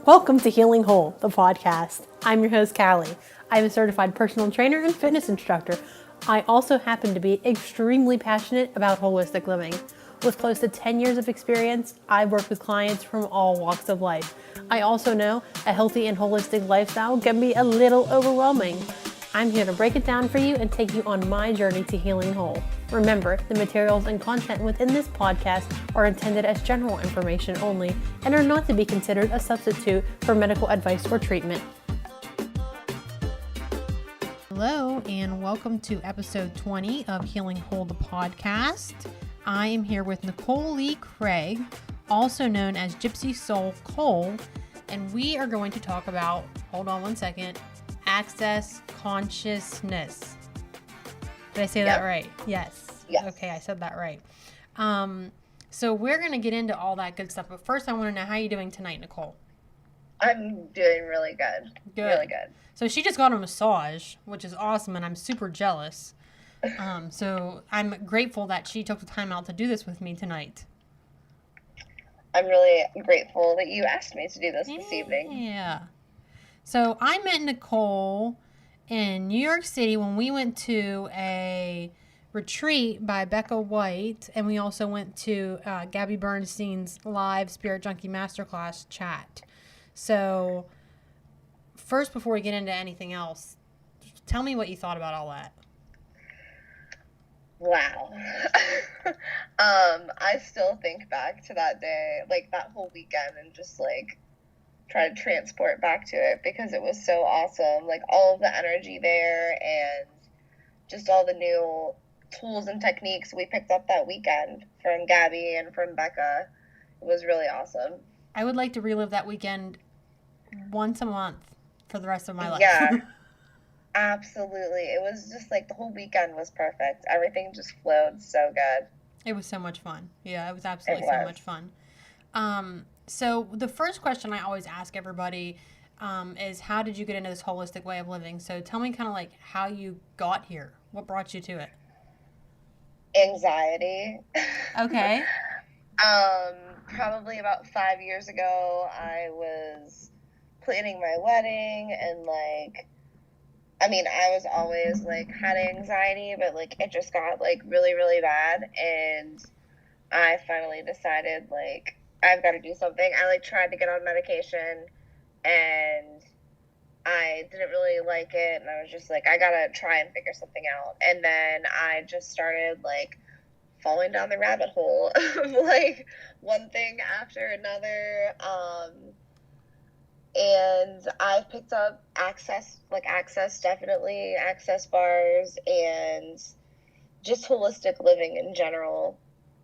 Welcome to Healing Whole, the podcast. I'm your host, Callie. I'm a certified personal trainer and fitness instructor. I also happen to be extremely passionate about holistic living. With close to 10 years of experience, I've worked with clients from all walks of life. I also know a healthy and holistic lifestyle can be a little overwhelming. I'm here to break it down for you and take you on my journey to healing whole. Remember, the materials and content within this podcast are intended as general information only and are not to be considered a substitute for medical advice or treatment. Hello, and welcome to episode 20 of Healing Whole, the podcast. I am here with Nicole Lea Craig, also known as Gypsy Soul Cole, and we are going to talk about, hold on one second, access consciousness. Did I say that right? Yes. Okay, I said that right. So we're going to get into all that good stuff, but first I want to know how you're doing tonight, Nicole. I'm doing really good. Really good. So she just got a massage, which is awesome, and I'm super jealous. So I'm grateful that she took the time out to do this with me tonight. I'm really grateful that you asked me to do this evening. Yeah. So I met Nicole in New York City when we went to a retreat by Becca White, and we also went to Gabby Bernstein's live Spirit Junkie Masterclass chat. So first, before we get into anything else, tell me what you thought about all that. Wow. I still think back to that day, like that whole weekend, and just like try to transport back to it because it was so awesome. Like all of the energy there and just all the new tools and techniques we picked up that weekend from Gabby and from Becca. It was really awesome. I would like to relive that weekend once a month for the rest of my life. Yeah, absolutely. It was just like the whole weekend was perfect. Everything just flowed so good. It was so much fun. Yeah, it was absolutely so much fun. So the first question I always ask everybody is, how did you get into this holistic way of living? So tell me kind of like how you got here. What brought you to it? Anxiety. Okay. Probably about 5 years ago, I was planning my wedding, and like, I mean, I was always like had anxiety, but like it just got like really, really bad, and I finally decided like I've got to do something. I like tried to get on medication, and I didn't really like it, and I was just like, I gotta try and figure something out. And then I just started like falling down the rabbit hole of like one thing after another. And I picked up access definitely, access bars, and just holistic living in general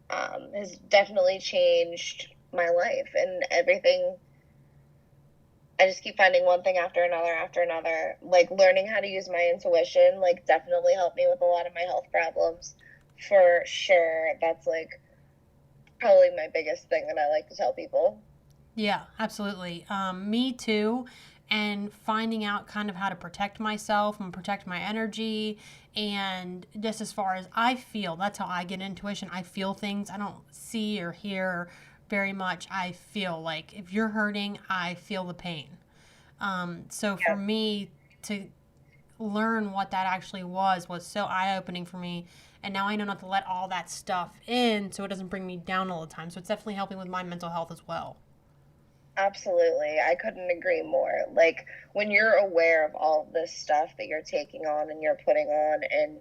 has definitely changed my life and everything. I just keep finding one thing after another. Like learning how to use my intuition, like definitely helped me with a lot of my health problems, for sure. That's like probably my biggest thing that I like to tell people. Yeah, absolutely. Me too. And finding out kind of how to protect myself and protect my energy. And just as far as I feel, that's how I get intuition. I feel things. I don't see or hear very much. I feel like if you're hurting, I feel the pain. So for me to learn what that actually was so eye-opening for me. And now I know not to let all that stuff in so it doesn't bring me down all the time. So it's definitely helping with my mental health as well. Absolutely. I couldn't agree more. Like when you're aware of all of this stuff that you're taking on and you're putting on, and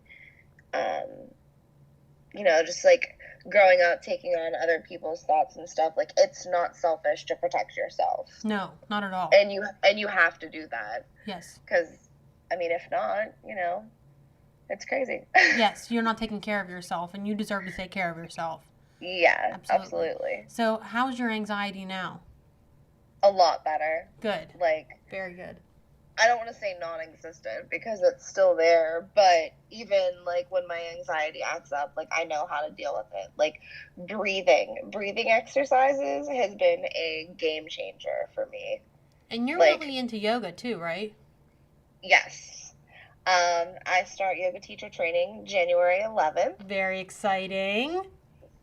just like growing up taking on other people's thoughts and stuff, like it's not selfish to protect yourself. No, not at all. And you have to do that. Yes. Because I mean, if not, it's crazy. Yes, you're not taking care of yourself, and you deserve to take care of yourself. Yeah, absolutely. So how's your anxiety now? A lot better. Good. Like, very good. I don't want to say non-existent because it's still there, but even like when my anxiety acts up, like I know how to deal with it. Like breathing exercises has been a game changer for me. And you're really into yoga too, right? Yes. I start yoga teacher training January 11th. Very exciting.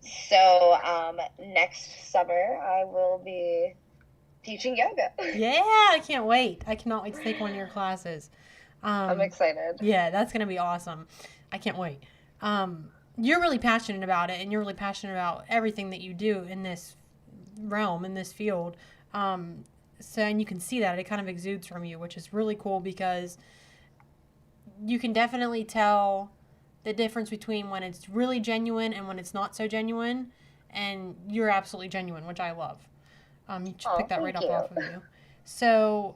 So next summer I will be teaching yoga. Yeah, I can't wait. I cannot wait to take one of your classes. I'm excited. Yeah, that's going to be awesome. I can't wait. You're really passionate about it, and you're really passionate about everything that you do in this realm, in this field. And you can see that. It kind of exudes from you, which is really cool because you can definitely tell the difference between when it's really genuine and when it's not so genuine. And you're absolutely genuine, which I love. You just picked that right up off of you. So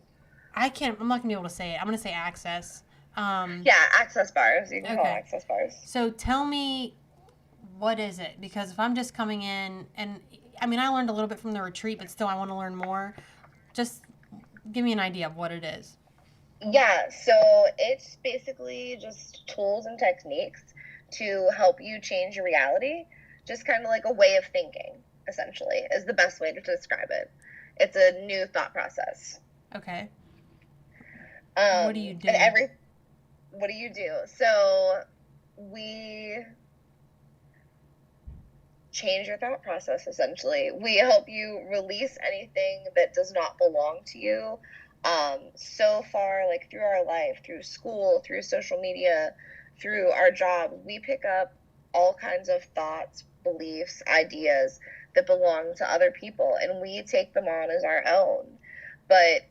I'm not going to be able to say it. I'm going to say access. Yeah, access bars. You can call access bars. So tell me, what is it? Because if I'm just coming in, and I mean, I learned a little bit from the retreat, but still I want to learn more. Just give me an idea of what it is. Yeah, so it's basically just tools and techniques to help you change your reality. Just kind of like a way of thinking, essentially, is the best way to describe it. It's a new thought process. Okay. What do you do? What do you do? So we change your thought process, essentially. We help you release anything that does not belong to you. So far, like through our life, through school, through social media, through our job, we pick up all kinds of thoughts, beliefs, ideas that belong to other people, and we take them on as our own. But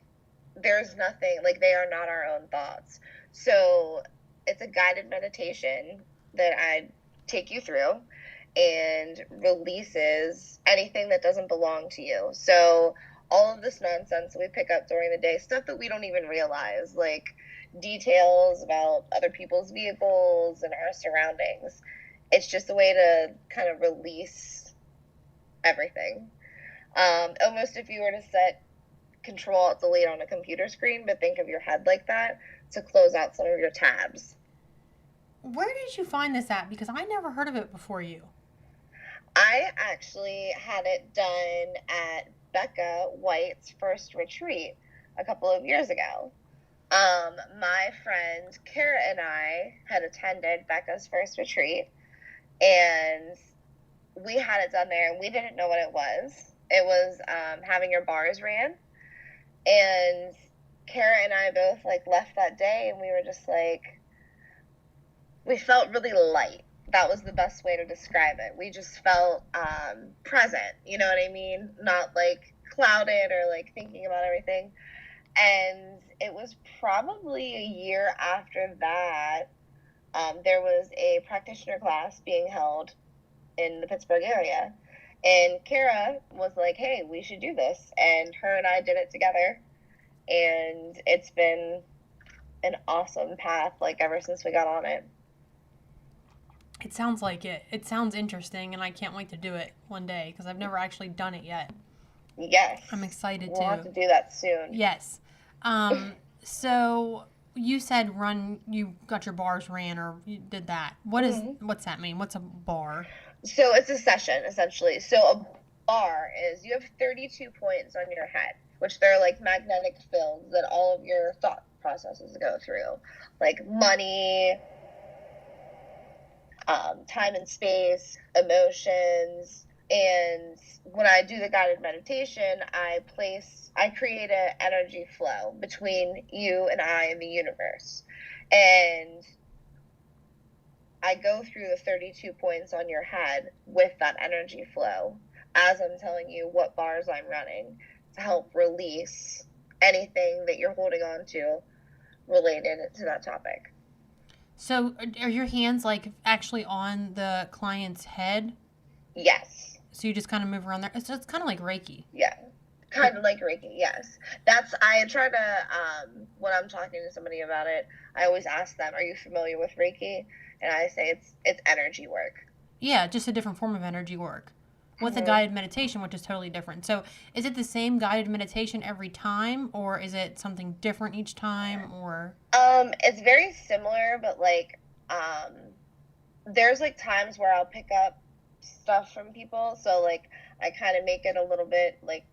there's nothing, like, they are not our own thoughts. So it's a guided meditation that I take you through and releases anything that doesn't belong to you. So all of this nonsense we pick up during the day, stuff that we don't even realize, like details about other people's vehicles and our surroundings. It's just a way to kind of release everything. Almost if you were to set Control-Alt-Delete on a computer screen, but think of your head like that to close out some of your tabs. Where did you find this at? Because I never heard of it before you. I actually had it done at Becca White's first retreat a couple of years ago. My friend Kara and I had attended Becca's first retreat, and we had it done there, and we didn't know what it was. It was having your bars ran, and Kara and I both like left that day, and we were just like, we felt really light. That was the best way to describe it. We just felt present, you know what I mean? Not like clouded or like thinking about everything. And it was probably a year after that, there was a practitioner class being held in the Pittsburgh area. And Kara was like, hey, we should do this. And her and I did it together. And it's been an awesome path, like, ever since we got on it. It sounds like it. It sounds interesting, and I can't wait to do it one day because I've never actually done it yet. Yes. I'm excited we'll have to do that soon. Yes. So you said you got your bars ran, or you did that. What's that mean? What's a bar? So it's a session, essentially. So a bar is, you have 32 points on your head, which they're like magnetic fields that all of your thought processes go through. Like money, time and space, emotions. And when I do the guided meditation, I create an energy flow between you and I and the universe. And I go through the 32 points on your head with that energy flow as I'm telling you what bars I'm running to help release anything that you're holding on to related to that topic. So are your hands like actually on the client's head? Yes. So you just kind of move around there. It's kind of like Reiki. Yeah. Kind of like Reiki, yes. I try to, when I'm talking to somebody about it, I always ask them, are you familiar with Reiki? And I say it's energy work. Yeah, just a different form of energy work. With a guided meditation, which is totally different. So is it the same guided meditation every time, or is it something different each time, or? It's very similar, but like, there's like times where I'll pick up stuff from people. So like, I kind of make it a little bit like,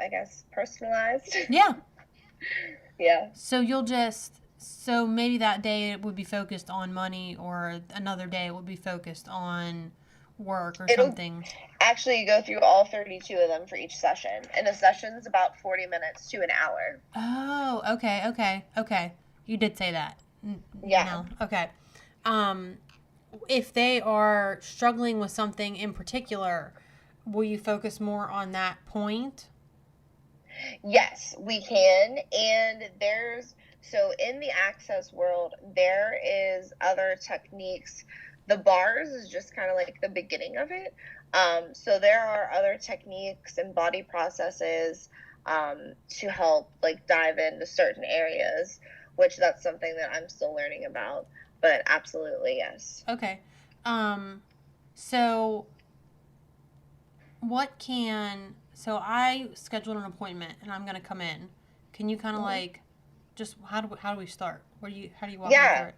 I guess, personalized. Yeah. Yeah. So maybe that day it would be focused on money, or another day it would be focused on work or something. Actually, you go through all 32 of them for each session, and a session's about 40 minutes to an hour. Oh, okay. You did say that. Yeah. No, okay. If they are struggling with something in particular, will you focus more on that point? Yes, we can. And so in the access world, there is other techniques. The bars is just kind of like the beginning of it. So there are other techniques and body processes to help like dive into certain areas, which that's something that I'm still learning about. But absolutely, yes. Okay. So what can so I scheduled an appointment and I'm gonna come in. Can you kind of like just how do we start? How do you walk me through Yeah, it?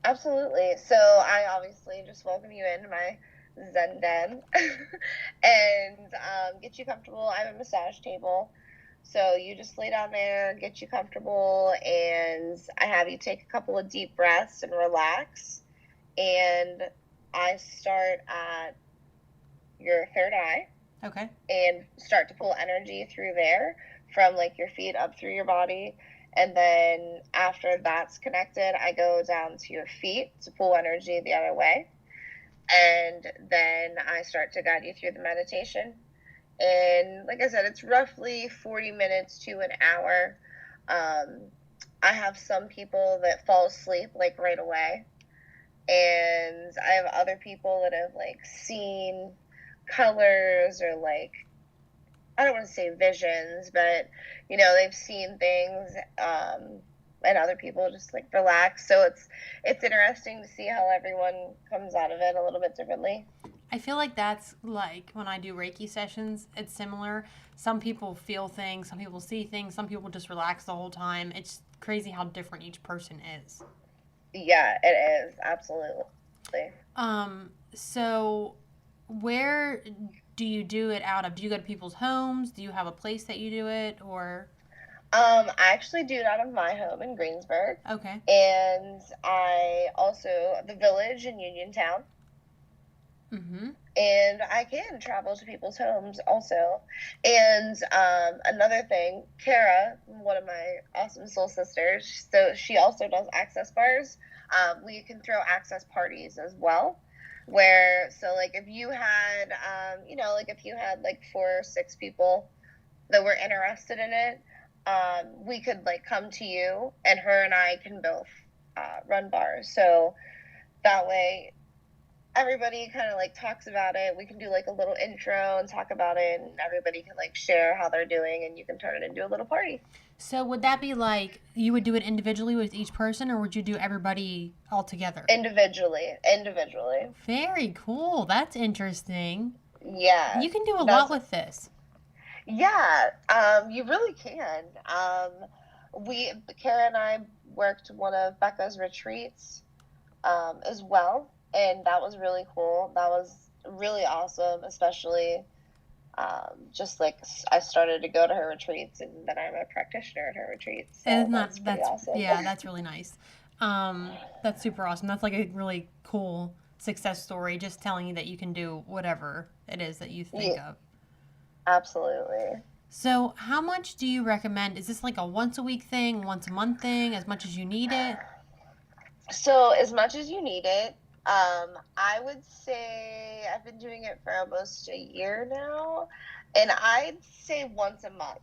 absolutely. So I obviously just welcome you into my Zen den and get you comfortable. I have a massage table. So you just lay down there, get you comfortable, and I have you take a couple of deep breaths and relax. And I start at your third eye Okay. and start to pull energy through there from like your feet up through your body. And then after that's connected, I go down to your feet to pull energy the other way. And then I start to guide you through the meditation. And like I said, it's roughly 40 minutes to an hour. Um, I have some people that fall asleep like right away. And I have other people that have like seen colors or like I don't want to say visions, but they've seen things, and other people just like relax. So it's interesting to see how everyone comes out of it a little bit differently. I feel like that's like when I do Reiki sessions, it's similar. Some people feel things, some people see things, some people just relax the whole time. It's crazy how different each person is. Yeah, it is absolutely. So where do you do it out of? Do you go to people's homes? Do you have a place that you do it or I actually do it out of my home in Greensburg, okay. and I also the village in Uniontown. Mhm. And I can travel to people's homes also. And another thing, Kara, one of my awesome soul sisters, so she also does access bars. We can throw access parties as well. Where, so like if you had, like if you had like 4 or 6 people that were interested in it, we could like come to you and her and I can both run bars. So that way everybody kind of like talks about it. We can do like a little intro and talk about it, and everybody can like share how they're doing, and you can turn it into a little party. So would that be like you would do it individually with each person or would you do everybody all together? Individually. Very cool. That's interesting. Yeah, You can do a lot that's with this. yeah. You really can. We Kara and I worked one of Becca's retreats as well, and that was really cool. That was really awesome, especially just like I started to go to her retreats, and then I'm a practitioner at her retreats, so And that's pretty awesome. yeah, that's really nice. That's super awesome. That's like a really cool success story, just telling you that you can do whatever it is that you think Yeah, of. absolutely. So, how much do you recommend? Is this like a once a week thing, once a month thing, as much as you need it? So as much as you need it, I would say I've been doing it for almost a year now, and I'd say once a month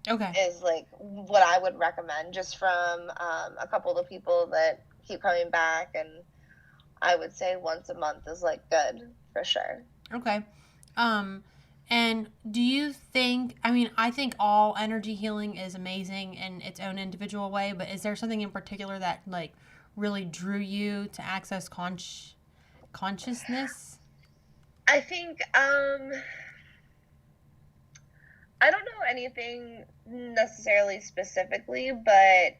Okay. is like what I would recommend, just from a couple of people that keep coming back, and I would say once a month is like good for sure. Okay. Um, and do you think, I mean, I think all energy healing is amazing in its own individual way, but is there something in particular that like really drew you to access consciousness? I think I don't know anything necessarily specifically, but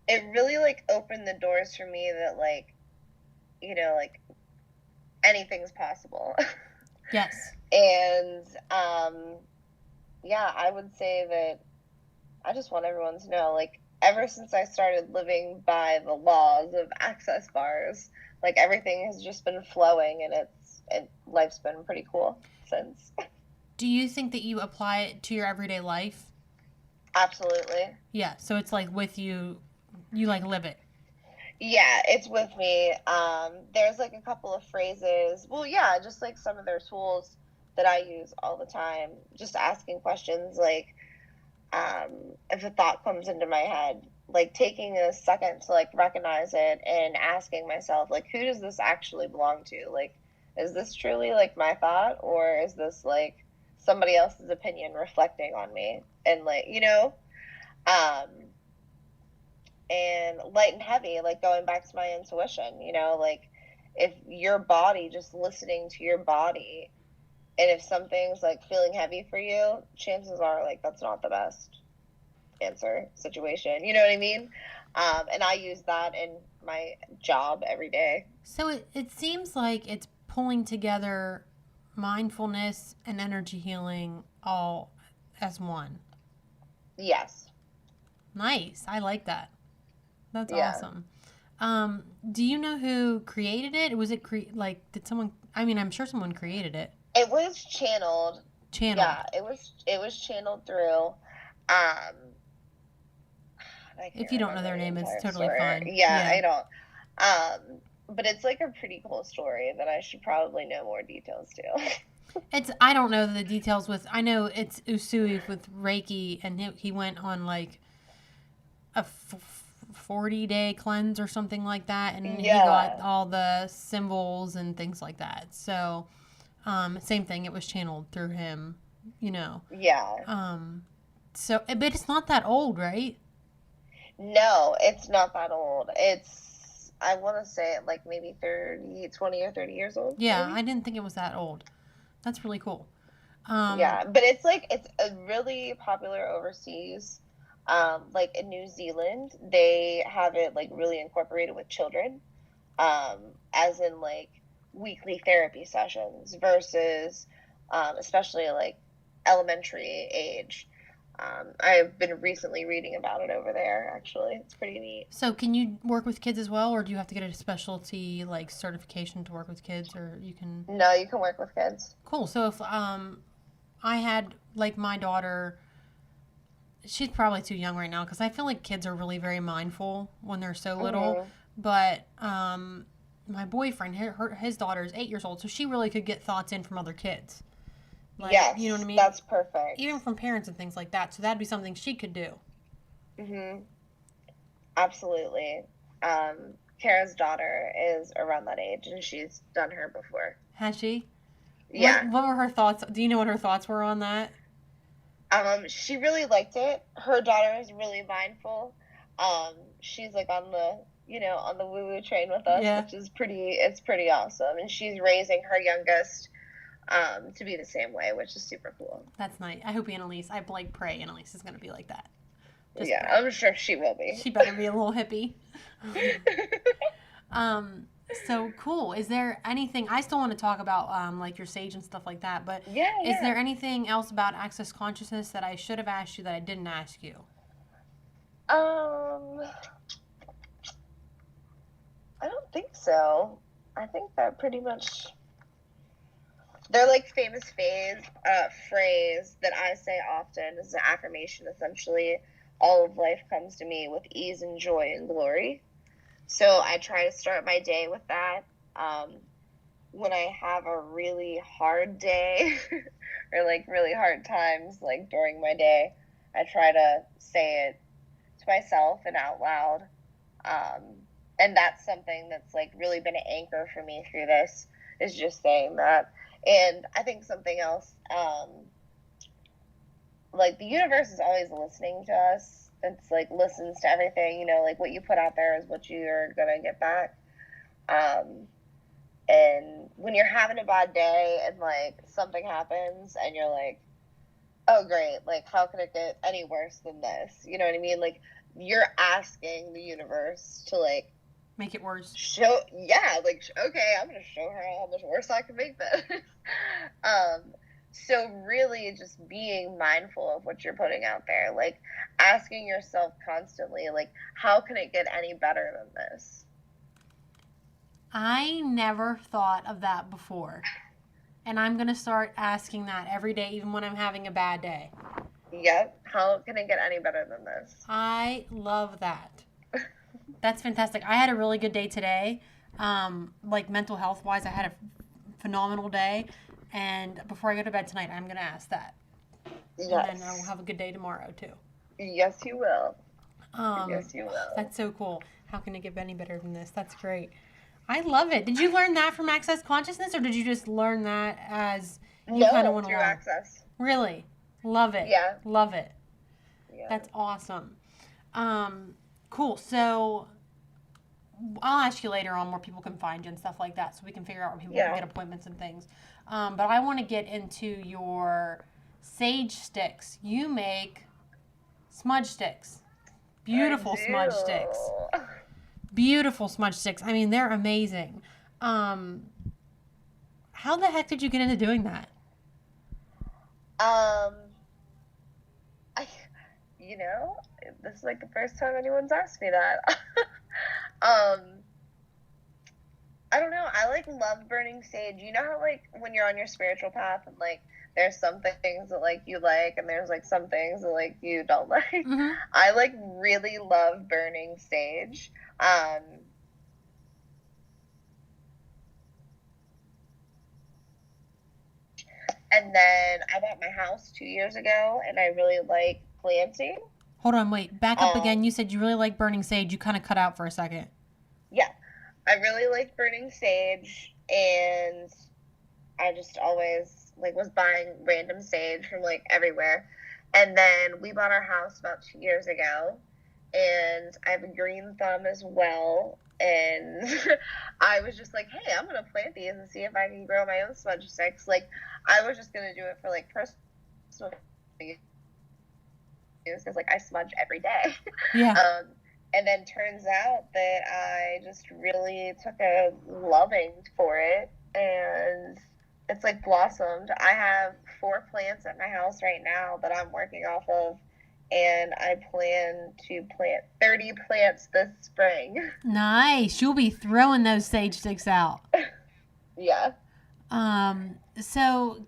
it really like opened the doors for me that like like anything's possible. Yes. And yeah, I would say that I just want everyone to know, like, ever since I started living by the laws of access bars, like everything has just been flowing, and life's been pretty cool. since. Do you think that you apply it to your everyday life? Absolutely. Yeah, so it's like with you, you like live it. Yeah, it's with me. There's like a couple of phrases. Well, yeah, just like some of their tools that I use all the time. Just asking questions like, um, if a thought comes into my head, like taking a second to like recognize it and asking myself, like, who does this actually belong to? Like, is this truly like my thought, or is this like somebody else's opinion reflecting on me? And like, um, and light and heavy, like going back to my intuition, like if your body, just listening to your body, and if something's like feeling heavy for you, chances are like that's not the best answer situation. You know what I mean? And I use that in my job every day. So it seems like it's pulling together mindfulness and energy healing all as one. Yes. Nice. I like that. That's Yeah. awesome. Do you know who created it? Was it did someone? I mean, I'm sure someone created it. It was channeled. Channeled. Yeah, it was channeled through. I can't If you don't know remember their the name, it's entire totally story. fine. Yeah, Yeah. I don't. But it's like a pretty cool story that I should probably know more details to. I don't know the details with. I know it's Usui with Reiki, and he went on like a 40-day cleanse or something like that, and he got Yeah. all the symbols and things like that. So, same thing. It was channeled through him, you know. Yeah. So, but it's not that old, right? No, it's not that old. I want to say it like maybe 30, 20 or 30 years old. Yeah, Maybe? I didn't think it was that old. That's really cool. Yeah, but it's a really popular overseas. Like in New Zealand, they have it like really incorporated with children, um, as in like weekly therapy sessions versus, especially like elementary age. I've been recently reading about it over there. Actually, it's pretty neat. So, can you work with kids as well, or do you have to get a specialty like certification to work with kids, or you can? No, you can work with kids. Cool. So if I had like my daughter, she's probably too young right now because I feel like kids are really very mindful when they're so little. Hmm. But my boyfriend, his daughter is 8 years old, so she really could get thoughts in from other kids. Like, you know what I Yes, mean? that's perfect. Even from parents and things like that. So that'd be something she could do. Hmm. Absolutely. Kara's daughter is around that age, and she's done her before. Has she? Yeah. What were her thoughts? Do you know what her thoughts were on that? She really liked it. Her daughter is really mindful. She's like on the woo woo train with us, Yeah. which is it's pretty awesome. And she's raising her youngest, to be the same way, which is super cool. That's nice. I hope Annalise, I like pray Annalise is going to be like that. Just Yeah, pray. I'm sure she will be. She better be a little hippie. Um, so cool. Is there anything I still want to talk about, like your sage and stuff like that? But Yeah, is yeah. there anything else about access consciousness that I should have asked you that I didn't ask you? I don't think so. I think that pretty much they're like famous phrase that I say often is an affirmation. Essentially, all of life comes to me with ease and joy and glory. So I try to start my day with that. Um, when I have a really hard day or like really hard times, like during my day, I try to say it to myself and out loud. Um, and that's something that's like really been an anchor for me through this, is just saying that. And I think something else, like the universe is always listening to us. It's like listens to everything, like what you put out there is what you're gonna get back. Um, and when you're having a bad day and like something happens and you're like, oh great, like how can it get any worse than this? You know what I mean? Like you're asking the universe to like Make it worse. okay, I'm gonna show her how much worse I can make this. um, so really just being mindful of what you're putting out there, like asking yourself constantly, like, how can it get any better than this? I never thought of that before. And I'm going to start asking that every day, even when I'm having a bad day. Yep. How can it get any better than this? I love that. That's fantastic. I had a really good day today. Like mental health wise, I had a phenomenal day. And before I go to bed tonight, I'm going to ask that. Yes. And then I will have a good day tomorrow too. Yes, you will. Yes, you will. That's so cool. How can it get any better than this? That's great. I love it. Did you learn that from Access Consciousness, or did you just learn that as you kind of went through along? Access. Really? Love it. Yeah. Love it. Yeah. That's awesome. Cool. So I'll ask you later on where people can find you and stuff like that, so we can figure out where people can get appointments and things. But I want to get into your sage sticks. You make smudge sticks. Beautiful smudge sticks. Beautiful smudge sticks. I mean, they're amazing. How the heck did you get into doing that? This is like the first time anyone's asked me that. I don't know. I like love burning sage. You know how like when you're on your spiritual path and like there's some things that like you like and there's like some things that like you don't like. Mm-hmm. I like really love burning sage. And then I bought my house 2 years ago and I really like planting. Hold on, wait. Back up again. You said you really like burning sage. You kind of cut out for a second. Yeah. I really like burning sage, and I just always like was buying random sage from like everywhere. And then we bought our house about 2 years ago, and I have a green thumb as well. And I was just like, hey, I'm going to plant these and see if I can grow my own smudge sticks. Like, I was just going to do it for like personal use because like I smudge every day. Yeah. And then turns out that I just really took a loving for it, and it's like blossomed. I have 4 plants at my house right now that I'm working off of, and I plan to plant 30 plants this spring. Nice. You'll be throwing those sage sticks out. Yeah. So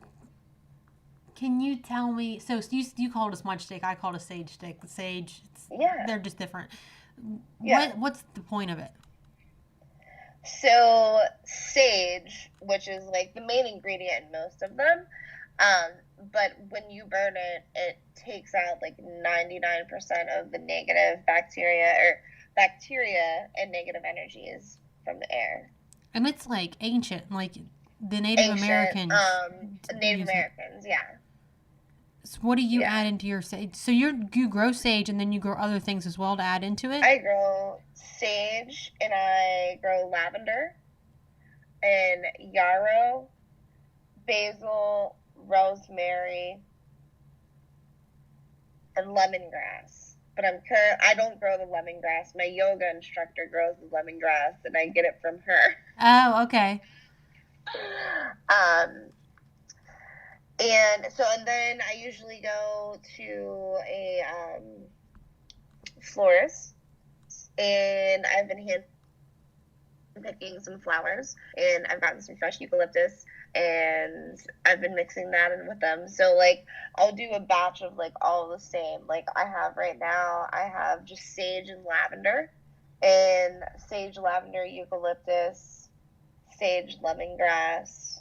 can you tell me, so you call it a smudge stick, I call it a sage stick. The sage, they're just different. Yeah. What's the point of it? So sage, which is like the main ingredient in most of them, but when you burn it, it takes out like 99% of the negative bacteria and negative energies from the air. And it's like ancient, like the Native Americans. Native Americans, yeah. So what do you add into your sage? So you grow sage and then you grow other things as well to add into it? I grow sage and I grow lavender and yarrow, basil, rosemary, and lemongrass. But I don't grow the lemongrass. My yoga instructor grows the lemongrass and I get it from her. Oh, okay. And then I usually go to a florist, and I've been hand picking some flowers, and I've gotten some fresh eucalyptus, and I've been mixing that in with them. So like I'll do a batch of like all the same. Like I have right now, I have just sage and lavender, and sage, lavender, eucalyptus, sage, lemongrass,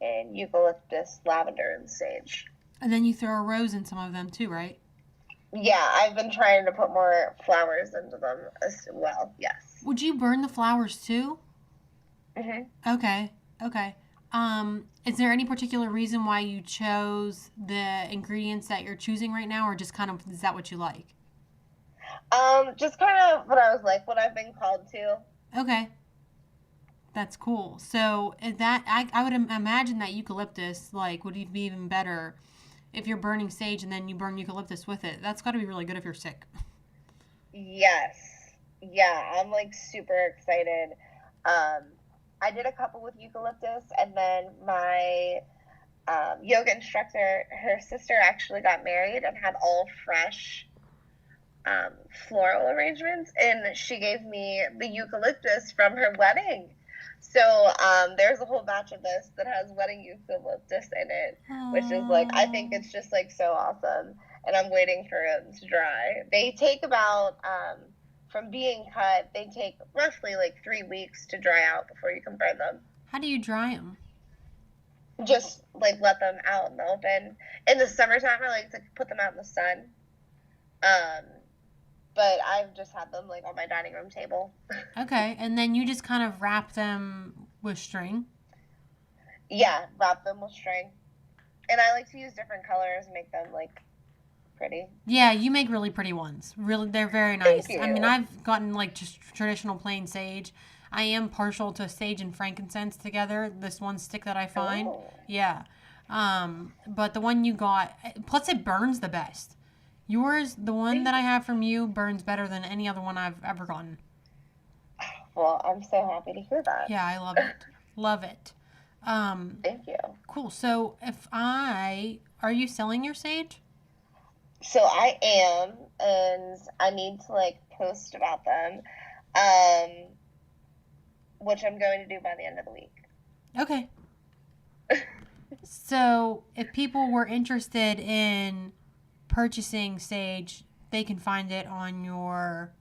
and eucalyptus, lavender, and sage. And then you throw a rose in some of them too, right? Yeah, I've been trying to put more flowers into them as well, yes. Would you burn the flowers too? Mm-hmm. Okay. Is there any particular reason why you chose the ingredients that you're choosing right now, or just kind of, is that what you like? Just kind of what I've been called to. Okay. That's cool. So that I would imagine that eucalyptus like would be even better if you're burning sage and then you burn eucalyptus with it. That's got to be really good if you're sick. Yes. Yeah, I'm like super excited. I did a couple with eucalyptus, and then my yoga instructor, her sister actually got married and had all fresh floral arrangements, and she gave me the eucalyptus from her wedding. So there's a whole batch of this that has wedding eucalyptus in it, which is like, I think it's just like so awesome. And I'm waiting for it to dry. They take about, from being cut, they take roughly like 3 weeks to dry out before you can burn them. How do you dry them? Just like let them out in the open. In the summertime, I like to put them out in the sun. But I've just had them like on my dining room table. Okay, and then you just kind of wrap them with string. Yeah, wrap them with string. And I like to use different colors and make them like pretty. Yeah, you make really pretty ones. Really, they're very nice. Thank you. I mean, I've gotten like just traditional plain sage. I am partial to sage and frankincense together. This one stick that I find. Oh. Yeah. But the one you got, plus it burns the best. Yours, the one that I have from you, burns better than any other one I've ever gotten. Well, I'm so happy to hear that. Yeah, I love it. Love it. Thank you. Cool. So are you selling your sage? So I am, and I need to like post about them, which I'm going to do by the end of the week. Okay. So if people were interested in purchasing sage, they can find it on your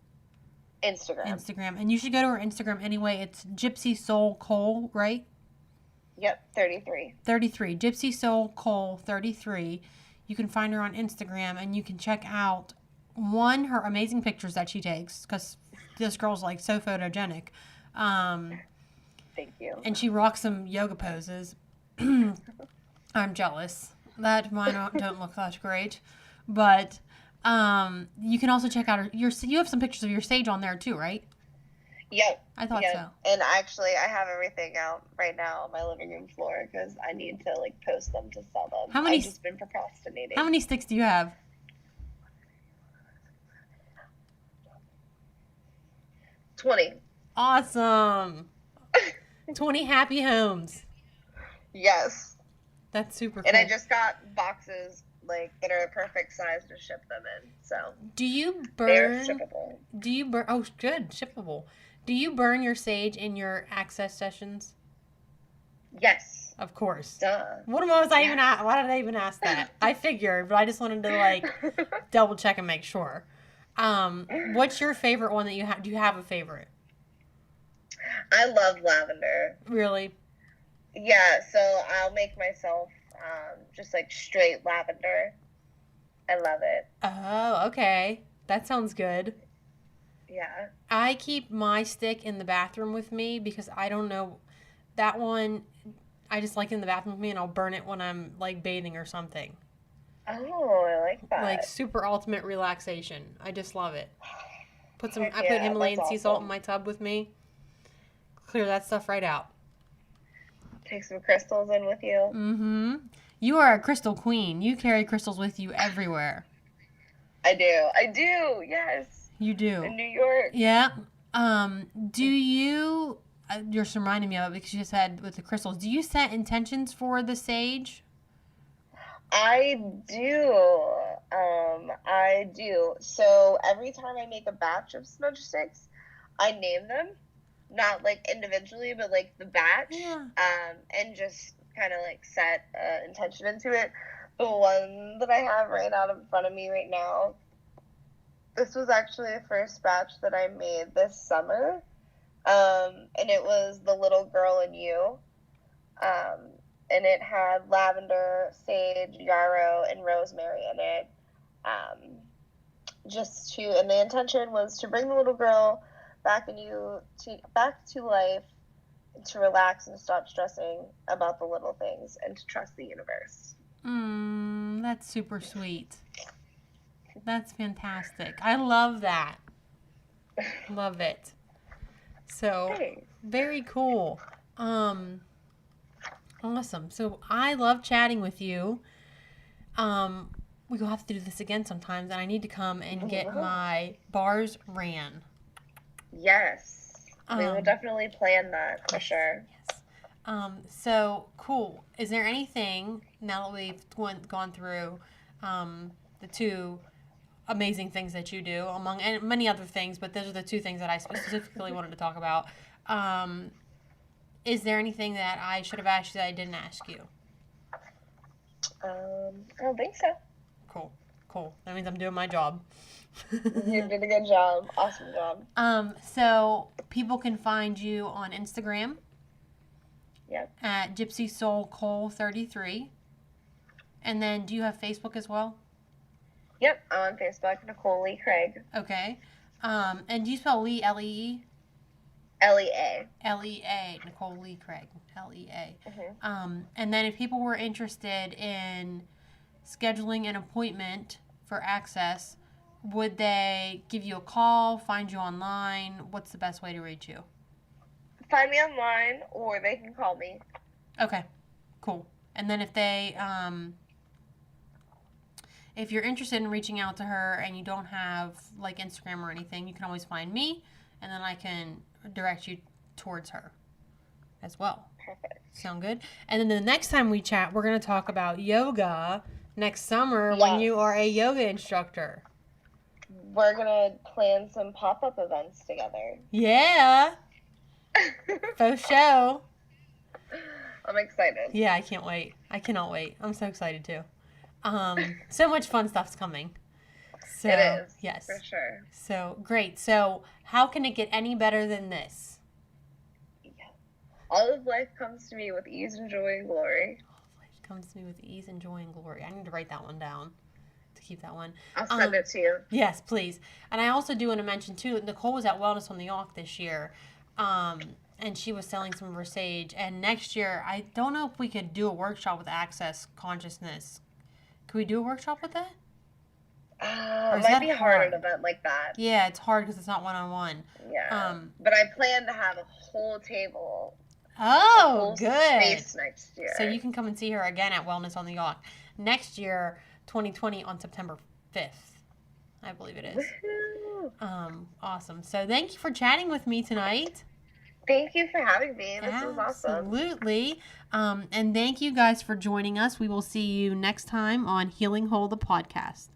Instagram. And you should go to her Instagram anyway. It's Gypsy Soul Cole, right? Yep, 33. 33. Gypsy Soul Cole 33. You can find her on Instagram, and you can check out her amazing pictures that she takes, because this girl's like so photogenic. Thank you. And she rocks some yoga poses. I'm jealous that mine don't look that great, but you can also check out you have some pictures of your sage on there too, right? Yep. I thought so. And actually, I have everything out right now on my living room floor because I need to like post them to sell them. I've just been procrastinating. How many sticks do you have? 20. Awesome. 20 happy homes. Yes. That's super cool. And I just got boxes like that are a perfect size to ship them in. So do you burn? They're shippable. Do you burn? Oh, good, shippable. Do you burn your sage in your access sessions? Yes. Of course. Duh. Why did I even ask that? I figured, but I just wanted to like double check and make sure. What's your favorite one that you have? Do you have a favorite? I love lavender. Really? Yeah, so I'll make myself just like straight lavender. I love it. Oh, okay. That sounds good. Yeah. I keep my stick in the bathroom with me because I don't know that one. I just like it in the bathroom with me, and I'll burn it when I'm like bathing or something. Oh, I like that. Like super ultimate relaxation. I just love it. I put Yeah, Himalayan that's sea salt awesome. in my tub with me. Clear that stuff right out. Take some crystals in with you. Mm-hmm. You are a crystal queen. You carry crystals with you everywhere. I do. Yes. You do. In New York. Yeah. Do you? You're just reminding me of it because you said with the crystals. Do you set intentions for the sage? I do. I do. So every time I make a batch of smudge sticks, I name them, not like individually, but like the batch. Yeah. And just kind of like set intention into it. The one that I have right out in front of me right now, this was actually the first batch that I made this summer. And it was The Little Girl in You. And it had lavender, sage, yarrow, and rosemary in it. And the intention was to bring the little girl back to life, to relax and stop stressing about the little things, and to trust the universe. That's super sweet. That's fantastic. I love that. Love it. So, very cool. Awesome. So, I love chatting with you. We will have to do this again sometimes, and I need to come and get my bars ran. Yes. We will definitely plan that for sure. Yes. So, cool. Is there anything, now that we've gone through the two amazing things that you do, among and many other things, but those are the two things that I specifically wanted to talk about. Is there anything that I should have asked you that I didn't ask you? I don't think so. Cool. That means I'm doing my job. You did a good job. Awesome job. So people can find you on Instagram. Yep. At Gypsy Soul Cole 33. And then do you have Facebook as well? Yep, I'm on Facebook, Nicole Lea Craig. Okay. And do you spell Lee, L-E-E? L-E-A. L-E-A, Nicole Lea Craig, L-E-A. Mm-hmm. And then if people were interested in scheduling an appointment for access, would they give you a call, find you online? What's the best way to reach you? Find me online, or they can call me. Okay, cool. And then if they, if you're interested in reaching out to her and you don't have like Instagram or anything, you can always find me, and then I can direct you towards her as well. Perfect. Sound good? And then the next time we chat, we're going to talk about yoga next summer when you are a yoga instructor. We're going to plan some pop-up events together. Yeah. For show. I'm excited. Yeah, I can't wait. I cannot wait. I'm so excited too. So much fun stuff's coming. So, it is. Yes. For sure. So, great. So, how can it get any better than this? Yeah. All of life comes to me with ease and joy and glory. All of life comes to me with ease and joy and glory. I need to write that one down to keep that one. I'll send it to you. Yes, please. And I also do want to mention, too, Nicole was at Wellness on the Yawk this year. And she was selling some of her sage. And next year, I don't know if we could do a workshop with Access Consciousness. Could we do a workshop with that? It might be hard at an event like that. Yeah, it's hard because it's not one-on-one. Yeah. But I plan to have a whole table. Oh, a whole good. Space next year. So you can come and see her again at Wellness on the Yawk next year, 2020, on September 5th. I believe it is. Woohoo. Awesome. So thank you for chatting with me tonight. Thank you for having me. This was awesome. Absolutely. And thank you guys for joining us. We will see you next time on Healing Whole, the podcast.